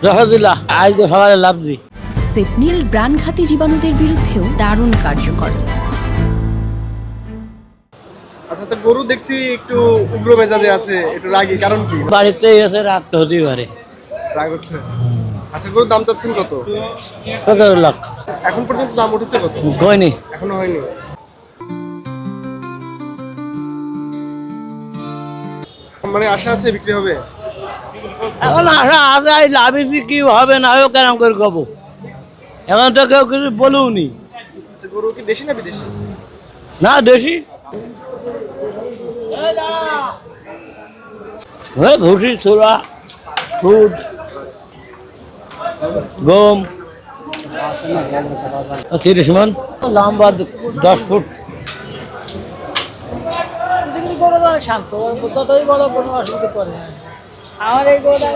জহরুল্লাহ আজ তো সবাই লাভ দি। সেপনিল প্রাণঘাতী জীবাণুদের বিরুদ্ধেও দারুণ কার্যকর। আচ্ছা, তো গরু দেখছি একটু উগ্র মেজাজে আছে, একটু রাগী, কারণ কি? বাড়িতে এসে রাত তো হতেই পারে। রাগ হচ্ছে। আচ্ছা, গরুর দাম চাচ্ছেন কত? ১৭ লাখ। এখন পর্যন্ত দাম উঠেছে কত? হয়নি, এখনো হয়নি। মানে আশা আছে বিক্রি হবে? এখন আশা আছে লাভিছি কি হবে না হবে কেন করে কব, এখন তো কেউ কিছু বলুনি। আচ্ছা, গরু কি দেশি না বিদেশি? না দেশি, ভুসি ছোড়া ফুড গম 30 মন, লম্বা 10 ফুট। গরু তো অনেক শান্ত, যতই বড় কোনো অসুবিধা করে না আমার এই গরুটা।